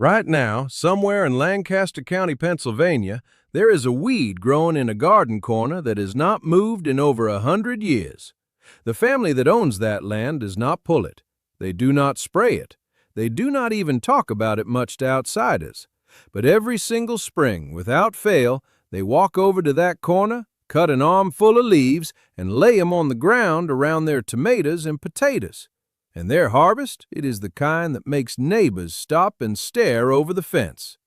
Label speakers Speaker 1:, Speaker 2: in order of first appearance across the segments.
Speaker 1: Right now, somewhere in Lancaster County, Pennsylvania, there is a weed growing in a garden corner that has not moved in over 100 years. The family that owns that land does not pull it. They do not spray it. They do not even talk about it much to outsiders. But every single spring, without fail, they walk over to that corner, cut an armful of leaves, and lay them on the ground around their tomatoes and potatoes. And their harvest, it is the kind that makes neighbors stop and stare over the fence.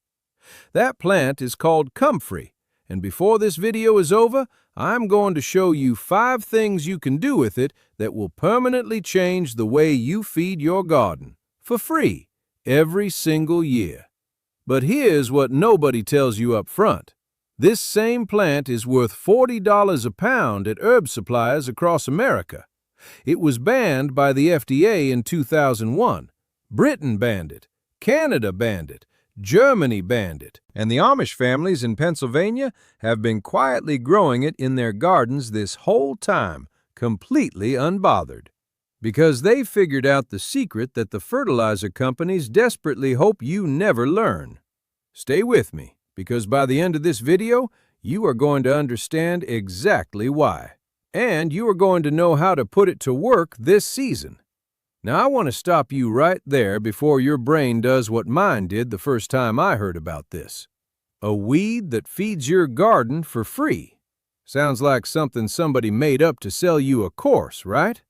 Speaker 1: That plant is called comfrey, and before this video is over, I'm going to show you 5 things you can do with it that will permanently change the way you feed your garden, for free, every single year. But here's what nobody tells you up front. This same plant is worth $40 a pound at herb suppliers across America. It was banned by the FDA in 2001. Britain banned it. Canada banned it. Germany banned it. And the Amish families in Pennsylvania have been quietly growing it in their gardens this whole time, completely unbothered. Because they figured out the secret that the fertilizer companies desperately hope you never learn. Stay with me, because by the end of this video, you are going to understand exactly why. And you are going to know how to put it to work this season. Now, I want to stop you right there before your brain does what mine did the first time I heard about this. A weed that feeds your garden for free. Sounds like something somebody made up to sell you a course, right?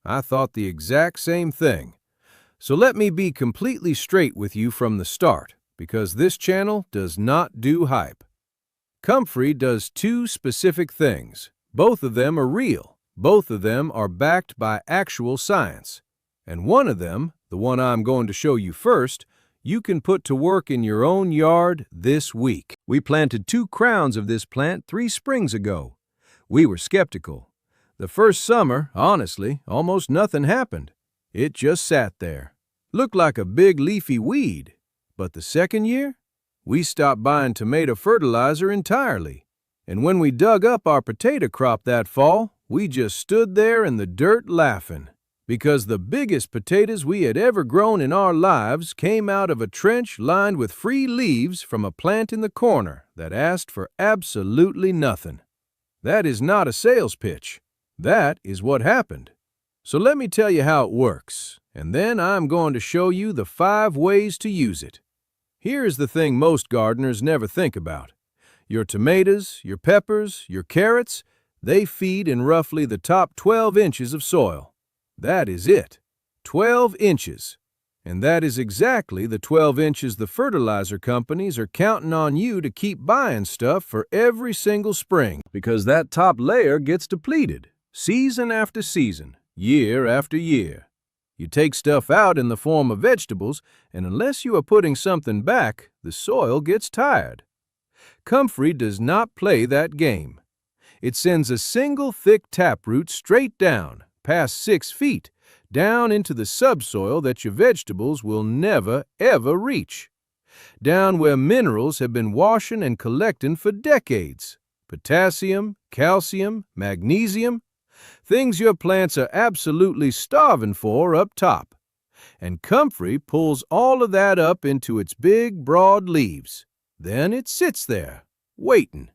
Speaker 1: I thought the exact same thing. So let me be completely straight with you from the start, because this channel does not do hype. Comfrey does 2 specific things. Both of them are real. Both of them are backed by actual science. And one of them, the one I'm going to show you first, you can put to work in your own yard this week. We planted 2 crowns of this plant 3 springs ago. We were skeptical. The first summer, honestly, almost nothing happened. It just sat there. Looked like a big leafy weed. But the second year, we stopped buying tomato fertilizer entirely. And when we dug up our potato crop that fall, we just stood there in the dirt laughing, because the biggest potatoes we had ever grown in our lives came out of a trench lined with free leaves from a plant in the corner that asked for absolutely nothing. That is not a sales pitch. That is what happened. So let me tell you how it works, and then I'm going to show you the 5 ways to use it. Here's the thing most gardeners never think about. Your tomatoes, your peppers, your carrots, they feed in roughly the top 12 inches of soil. That is it. 12 inches. And that is exactly the 12 inches the fertilizer companies are counting on you to keep buying stuff for every single spring, because that top layer gets depleted, season after season, year after year. You take stuff out in the form of vegetables, and unless you are putting something back, the soil gets tired. Comfrey does not play that game. It sends a single thick taproot straight down, past 6 feet, down into the subsoil that your vegetables will never, ever reach. Down where minerals have been washing and collecting for decades. Potassium, calcium, magnesium, things your plants are absolutely starving for up top. And comfrey pulls all of that up into its big, broad leaves. Then it sits there, waiting.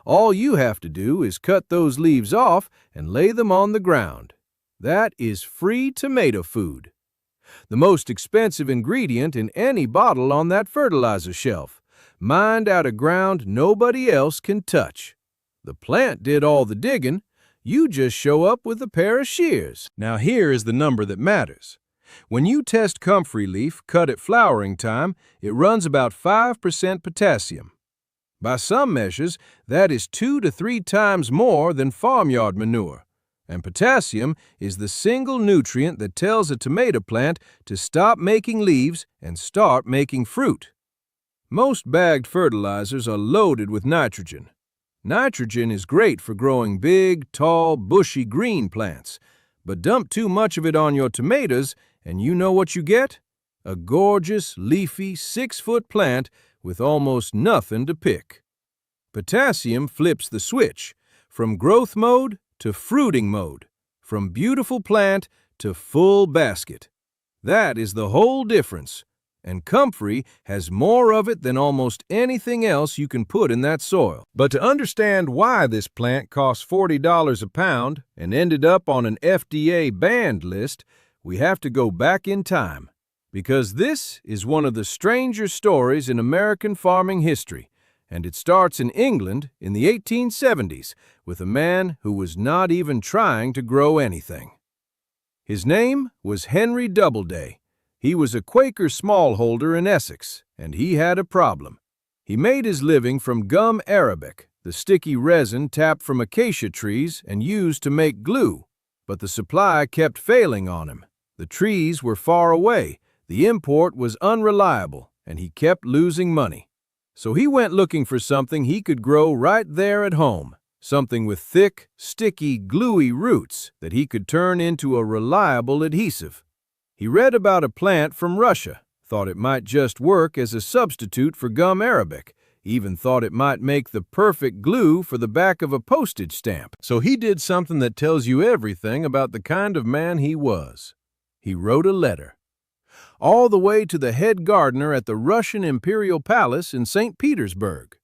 Speaker 1: All you have to do is cut those leaves off and lay them on the ground. That is free tomato food. The most expensive ingredient in any bottle on that fertilizer shelf, mined out of ground nobody else can touch. The plant did all the digging. You just show up with a pair of shears. Now here is the number that matters. When you test comfrey leaf cut at flowering time, it runs about 5% potassium. By some measures, that is 2 to 3 times more than farmyard manure. And potassium is the single nutrient that tells a tomato plant to stop making leaves and start making fruit. Most bagged fertilizers are loaded with nitrogen. Nitrogen is great for growing big, tall, bushy green plants, but dump too much of it on your tomatoes, and you know what you get? A gorgeous, leafy, 6-foot plant with almost nothing to pick. Potassium flips the switch from growth mode to fruiting mode, from beautiful plant to full basket. That is the whole difference. and comfrey has more of it than almost anything else you can put in that soil. But to understand why this plant costs $40 a pound and ended up on an FDA banned list, we have to go back in time, because this is one of the stranger stories in American farming history, and it starts in England in the 1870s with a man who was not even trying to grow anything. His name was Henry Doubleday. He was a Quaker smallholder in Essex, and he had a problem. He made his living from gum arabic, the sticky resin tapped from acacia trees and used to make glue, but the supply kept failing on him. The trees were far away, the import was unreliable, and he kept losing money. So he went looking for something he could grow right there at home, something with thick, sticky, gluey roots that he could turn into a reliable adhesive. He read about a plant from Russia, thought it might just work as a substitute for gum arabic, even thought it might make the perfect glue for the back of a postage stamp. So he did something that tells you everything about the kind of man he was. He wrote a letter, all the way to the head gardener at the Russian Imperial Palace in St. Petersburg.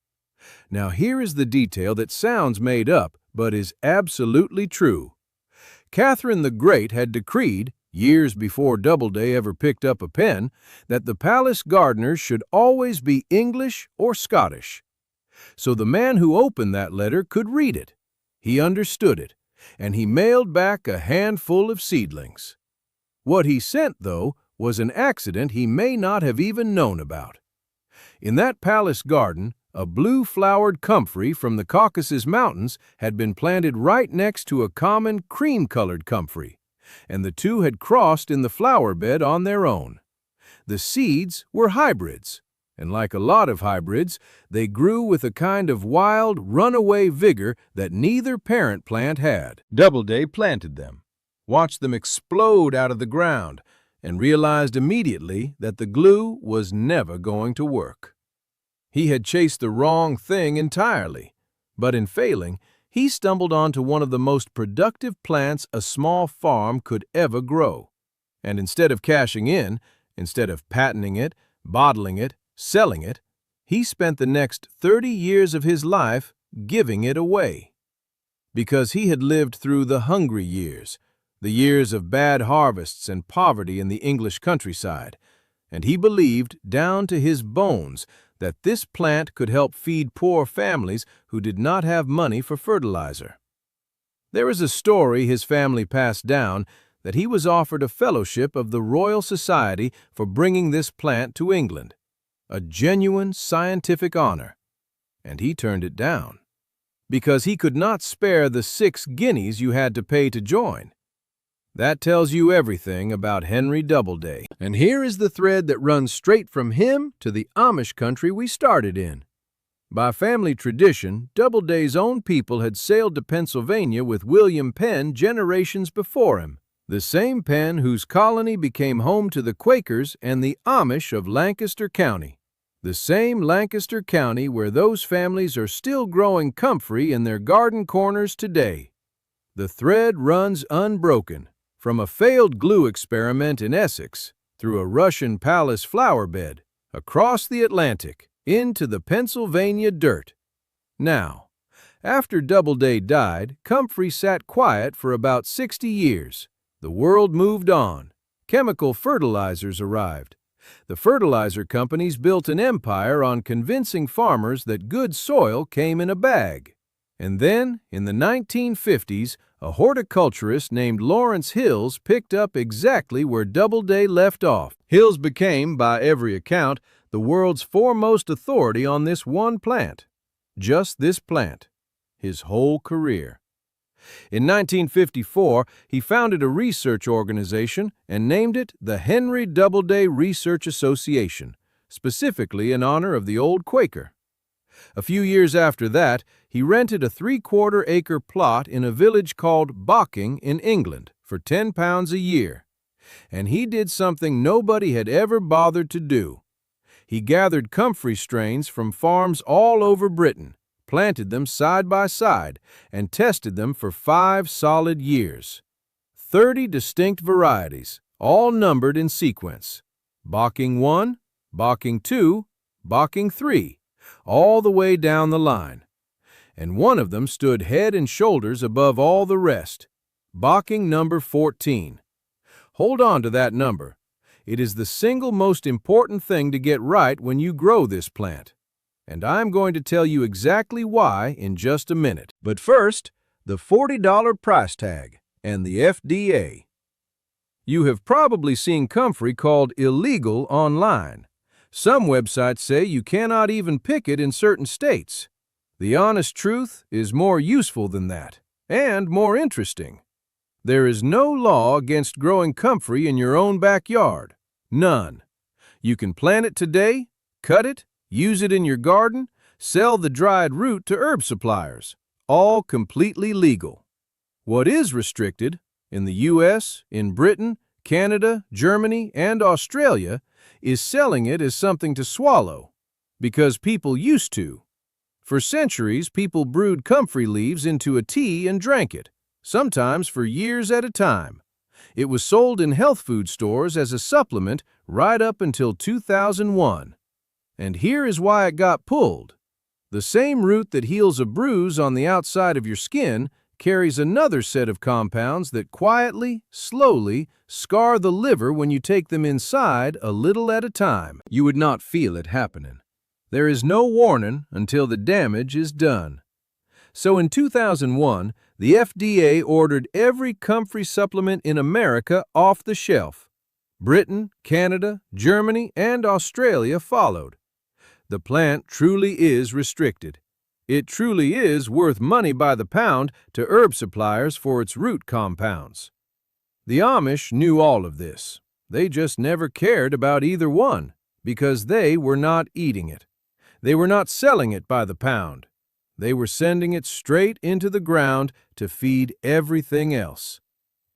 Speaker 1: Now here is the detail that sounds made up, but is absolutely true. Catherine the Great had decreed, years before Doubleday ever picked up a pen, that the palace gardeners should always be English or Scottish. So the man who opened that letter could read it. He understood it, and he mailed back a handful of seedlings. What he sent, though, was an accident he may not have even known about. In that palace garden, a blue-flowered comfrey from the Caucasus Mountains had been planted right next to a common cream-colored comfrey, and the two had crossed in the flower bed on their own. The seeds were hybrids, and like a lot of hybrids, they grew with a kind of wild, runaway vigor that neither parent plant had. Doubleday planted them, watched them explode out of the ground, and realized immediately that the glue was never going to work. He had chased the wrong thing entirely, but in failing, he stumbled onto one of the most productive plants a small farm could ever grow. And instead of cashing in, instead of patenting it, bottling it, selling it, he spent the next 30 years of his life giving it away. Because he had lived through the hungry years, the years of bad harvests and poverty in the English countryside, and he believed down to his bones that this plant could help feed poor families who did not have money for fertilizer. There is a story his family passed down that he was offered a fellowship of the Royal Society for bringing this plant to England, a genuine scientific honor, and he turned it down, because he could not spare the 6 guineas you had to pay to join. That tells you everything about Henry Doubleday. And here is the thread that runs straight from him to the Amish country we started in. By family tradition, Doubleday's own people had sailed to Pennsylvania with William Penn generations before him, the same Penn whose colony became home to the Quakers and the Amish of Lancaster County, the same Lancaster County where those families are still growing comfrey in their garden corners today. The thread runs unbroken, from a failed glue experiment in Essex, through a Russian palace flower bed, across the Atlantic, into the Pennsylvania dirt. Now, after Doubleday died, comfrey sat quiet for about 60 years. The world moved on. Chemical fertilizers arrived. The fertilizer companies built an empire on convincing farmers that good soil came in a bag. And then, in the 1950s, a horticulturist named Lawrence Hills picked up exactly where Doubleday left off. Hills became, by every account, the world's foremost authority on this one plant. Just this plant. His whole career. In 1954, he founded a research organization and named it the Henry Doubleday Research Association, specifically in honor of the old Quaker. A few years after that, he rented a 3/4-acre plot in a village called Bocking in England for £10 a year. And he did something nobody had ever bothered to do. He gathered comfrey strains from farms all over Britain, planted them side by side, and tested them for 5 solid years. 30 distinct varieties, all numbered in sequence. Bocking 1, Bocking 2, Bocking 3, all the way down the line. And one of them stood head and shoulders above all the rest, Bocking number 14. Hold on to that number. It is the single most important thing to get right when you grow this plant. And I'm going to tell you exactly why in just a minute. But first, the $40 price tag and the FDA. You have probably seen comfrey called illegal online. Some websites say you cannot even pick it in certain states. The honest truth is more useful than that, and more interesting. There is no law against growing comfrey in your own backyard. None. You can plant it today, cut it, use it in your garden, sell the dried root to herb suppliers. All completely legal. What is restricted, in the U.S., in Britain, Canada, Germany, and Australia, is selling it as something to swallow, because people used to. For centuries, people brewed comfrey leaves into a tea and drank it, sometimes for years at a time. It was sold in health food stores as a supplement right up until 2001. And here is why it got pulled. The same root that heals a bruise on the outside of your skin carries another set of compounds that quietly, slowly, scar the liver when you take them inside a little at a time. You would not feel it happening. There is no warning until the damage is done. So in 2001, the FDA ordered every comfrey supplement in America off the shelf. Britain, Canada, Germany, and Australia followed. The plant truly is restricted. It truly is worth money by the pound to herb suppliers for its root compounds. The Amish knew all of this. They just never cared about either one, because they were not eating it. They were not selling it by the pound. They were sending it straight into the ground to feed everything else.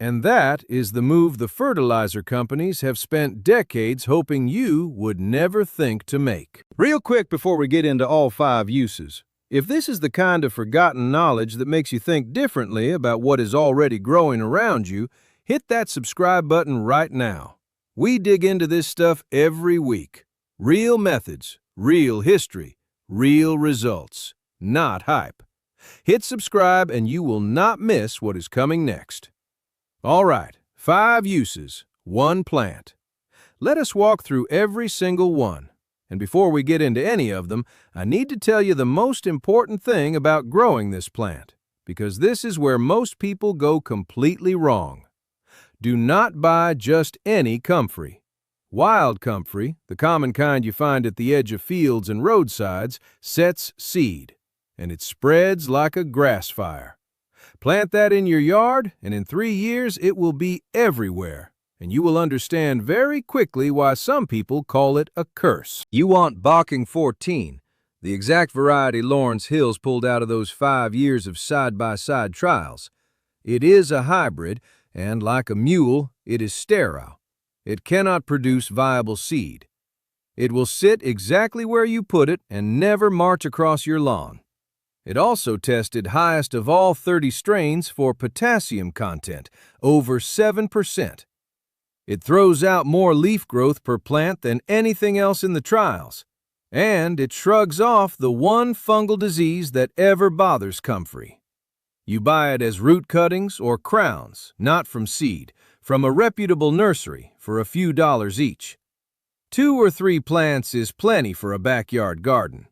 Speaker 1: And that is the move the fertilizer companies have spent decades hoping you would never think to make. Real quick before we get into all 5 uses. If this is the kind of forgotten knowledge that makes you think differently about what is already growing around you, hit that subscribe button right now. We dig into this stuff every week. Real methods, real history, real results, not hype. Hit subscribe and you will not miss what is coming next. All right, 5 uses, 1 plant. Let us walk through every single one. And before we get into any of them, I need to tell you the most important thing about growing this plant, because this is where most people go completely wrong. Do not buy just any comfrey. Wild comfrey, the common kind you find at the edge of fields and roadsides, sets seed, and it spreads like a grass fire. Plant that in your yard, and in 3 years it will be everywhere, and you will understand very quickly why some people call it a curse. You want Bocking 14, the exact variety Lawrence Hills pulled out of those 5 years of side-by-side trials. It is a hybrid, and like a mule, it is sterile. It cannot produce viable seed. It will sit exactly where you put it and never march across your lawn. It also tested highest of all 30 strains for potassium content, over 7%. It throws out more leaf growth per plant than anything else in the trials. And it shrugs off the one fungal disease that ever bothers comfrey. You buy it as root cuttings or crowns, not from seed, from a reputable nursery for a few dollars each. 2 or 3 plants is plenty for a backyard garden.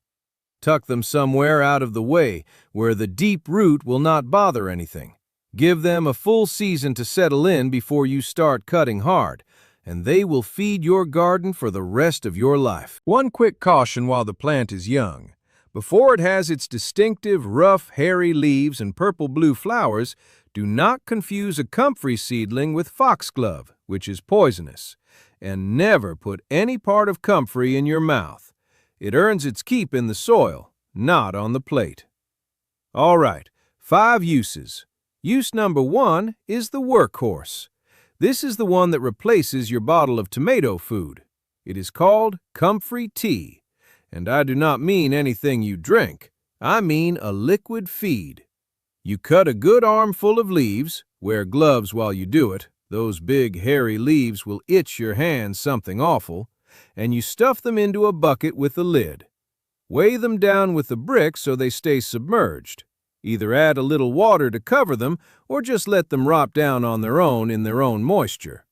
Speaker 1: Tuck them somewhere out of the way where the deep root will not bother anything. Give them a full season to settle in before you start cutting hard, and they will feed your garden for the rest of your life. One quick caution while the plant is young. Before it has its distinctive, rough, hairy leaves and purple-blue flowers, do not confuse a comfrey seedling with foxglove, which is poisonous. And never put any part of comfrey in your mouth. It earns its keep in the soil, not on the plate. All right, 5 uses. Use number 1 is the workhorse. This is the one that replaces your bottle of tomato food. It is called comfrey tea. And I do not mean anything you drink. I mean a liquid feed. You cut a good armful of leaves, wear gloves while you do it. Those big, hairy leaves will itch your hands something awful. and you stuff them into a bucket with a lid. Weigh them down with a brick so they stay submerged. Either add a little water to cover them or just let them rot down on their own in their own moisture.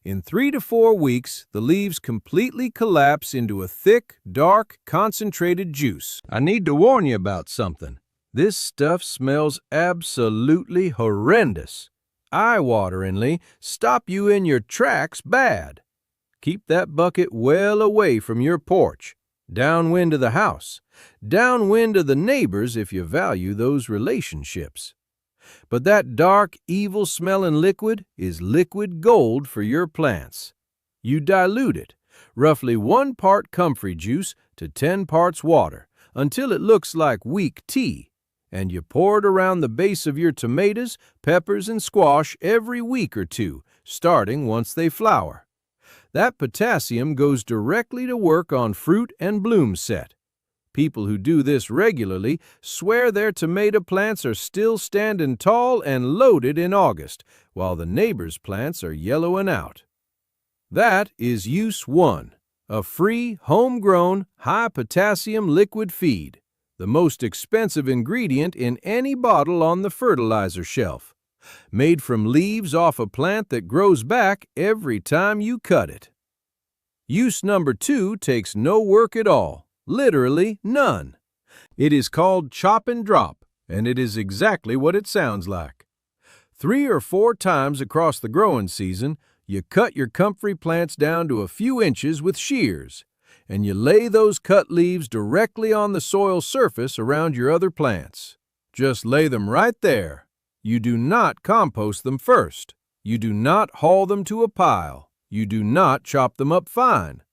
Speaker 1: In 3 to 4 weeks, the leaves completely collapse into a thick, dark, concentrated juice. I need to warn you about something. This stuff smells absolutely horrendous. Eye-wateringly, stop you in your tracks bad. Keep that bucket well away from your porch, downwind of the house, downwind of the neighbors if you value those relationships. But that dark, evil-smelling liquid is liquid gold for your plants. You dilute it, roughly 1 part comfrey juice to 10 parts water, until it looks like weak tea, and you pour it around the base of your tomatoes, peppers, and squash every week or 2, starting once they flower. That potassium goes directly to work on fruit and bloom set. People who do this regularly swear their tomato plants are still standing tall and loaded in August, while the neighbors' plants are yellowing out. That is use 1, a free, homegrown, high-potassium liquid feed, the most expensive ingredient in any bottle on the fertilizer shelf, made from leaves off a plant that grows back every time you cut it. Use number 2 takes no work at all. Literally none. It is called chop and drop, and it is exactly what it sounds like. 3 or 4 times across the growing season, you cut your comfrey plants down to a few inches with shears, and you lay those cut leaves directly on the soil surface around your other plants. Just lay them right there. You do not compost them first. You do not haul them to a pile. You do not chop them up fine.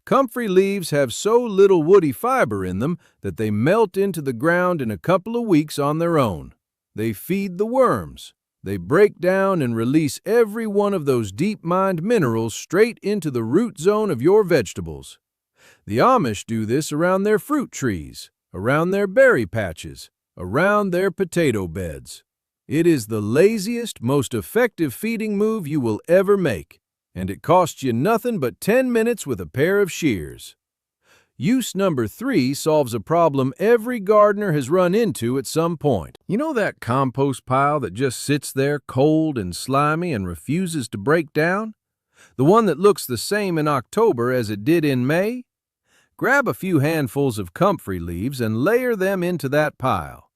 Speaker 1: Comfrey leaves have so little woody fiber in them that they melt into the ground in a couple of weeks on their own. They feed the worms. They break down and release every one of those deep-mined minerals straight into the root zone of your vegetables. The Amish do this around their fruit trees, around their berry patches, around their potato beds. It is the laziest, most effective feeding move you will ever make, and it costs you nothing but 10 minutes with a pair of shears. Use number 3 solves a problem every gardener has run into at some point. You know that compost pile that just sits there cold and slimy and refuses to break down? The one that looks the same in October as it did in May? Grab a few handfuls of comfrey leaves and layer them into that pile.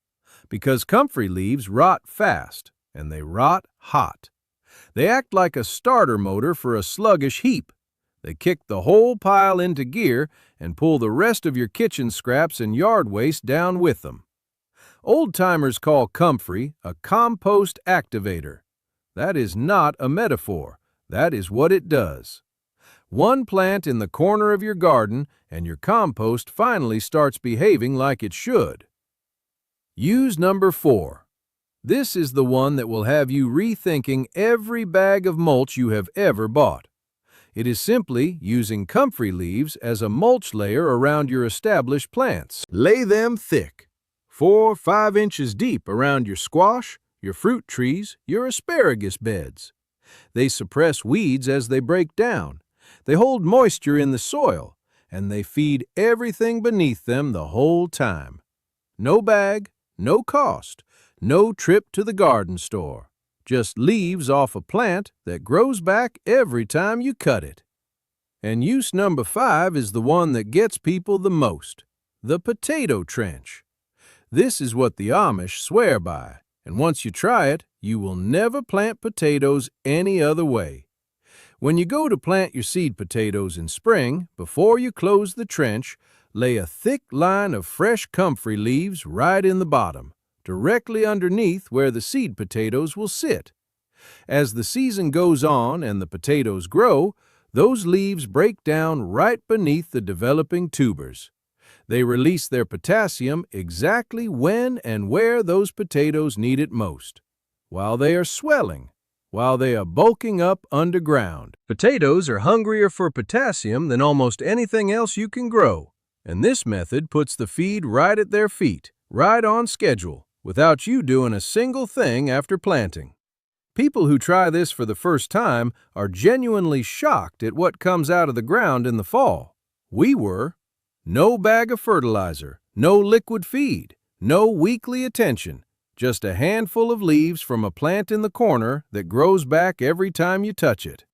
Speaker 1: Because comfrey leaves rot fast, and they rot hot. They act like a starter motor for a sluggish heap. They kick the whole pile into gear and pull the rest of your kitchen scraps and yard waste down with them. Old-timers call comfrey a compost activator. That is not a metaphor. That is what it does. One plant in the corner of your garden, and your compost finally starts behaving like it should. Use number 4. This is the one that will have you rethinking every bag of mulch you have ever bought. It is simply using comfrey leaves as a mulch layer around your established plants. Lay them thick, 4 or 5 inches deep around your squash, your fruit trees, your asparagus beds. They suppress weeds as they break down. They hold moisture in the soil, and they feed everything beneath them the whole time. No bag, no cost, no trip to the garden store. Just leaves off a plant that grows back every time you cut it. And use number 5 is the one that gets people the most, the potato trench. This is what the Amish swear by, and once you try it, you will never plant potatoes any other way. When you go to plant your seed potatoes in spring, before you close the trench, lay a thick line of fresh comfrey leaves right in the bottom, directly underneath where the seed potatoes will sit. As the season goes on and the potatoes grow, those leaves break down right beneath the developing tubers. They release their potassium exactly when and where those potatoes need it most, while they are swelling, while they are bulking up underground. Potatoes are hungrier for potassium than almost anything else you can grow, and this method puts the feed right at their feet, right on schedule, without you doing a single thing after planting. People who try this for the first time are genuinely shocked at what comes out of the ground in the fall. We were. No bag of fertilizer, no liquid feed, no weekly attention, just a handful of leaves from a plant in the corner that grows back every time you touch it.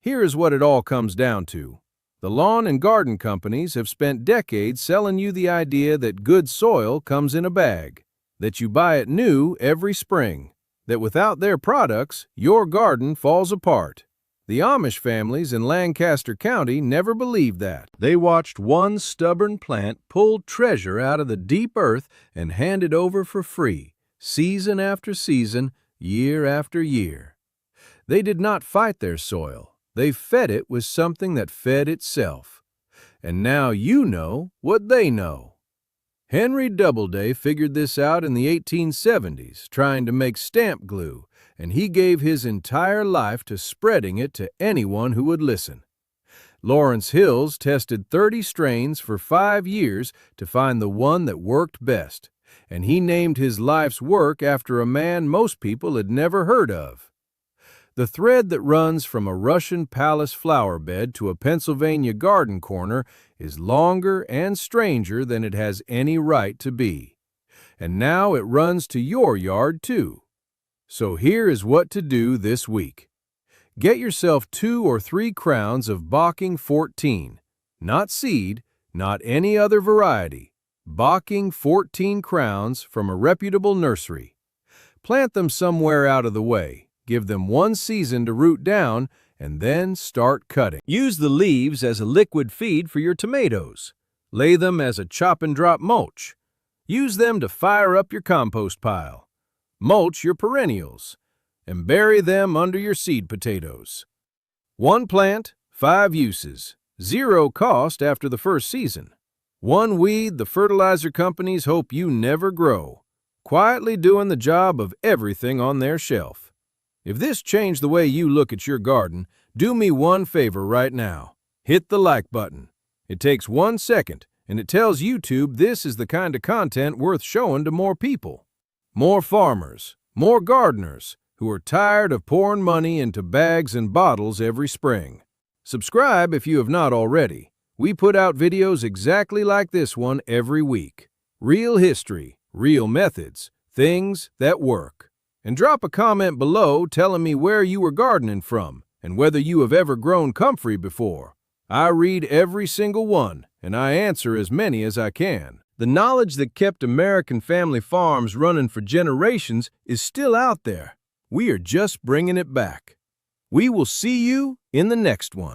Speaker 1: Here is what it all comes down to. The lawn and garden companies have spent decades selling you the idea that good soil comes in a bag, that you buy it new every spring, that without their products, your garden falls apart. The Amish families in Lancaster County never believed that. They watched one stubborn plant pull treasure out of the deep earth and hand it over for free, season after season, year after year. They did not fight their soil. They fed it with something that fed itself. And now you know what they know. Henry Doubleday figured this out in the 1870s, trying to make stamp glue, and he gave his entire life to spreading it to anyone who would listen. Lawrence Hills tested 30 strains for 5 years to find the one that worked best, and he named his life's work after a man most people had never heard of. The thread that runs from a Russian palace flower bed to a Pennsylvania garden corner is longer and stranger than it has any right to be. And now it runs to your yard, too. So here is what to do this week. Get yourself 2 or 3 crowns of Bocking 14. Not seed, not any other variety. Bocking 14 crowns from a reputable nursery. Plant them somewhere out of the way. Give them 1 season to root down, and then start cutting. Use the leaves as a liquid feed for your tomatoes. Lay them as a chop-and-drop mulch. Use them to fire up your compost pile. Mulch your perennials, and bury them under your seed potatoes. 1 plant, 5 uses. 0 cost after the first season. 1 weed the fertilizer companies hope you never grow, quietly doing the job of everything on their shelf. If this changed the way you look at your garden, do me one favor right now. Hit the like button. It takes 1 second, and it tells YouTube this is the kind of content worth showing to more people. More farmers, more gardeners who are tired of pouring money into bags and bottles every spring. Subscribe if you have not already. We put out videos exactly like this one every week. Real history, real methods, things that work. And drop a comment below telling me where you were gardening from and whether you have ever grown comfrey before. I read every single one, and I answer as many as I can. The knowledge that kept American family farms running for generations is still out there. We are just bringing it back. We will see you in the next one.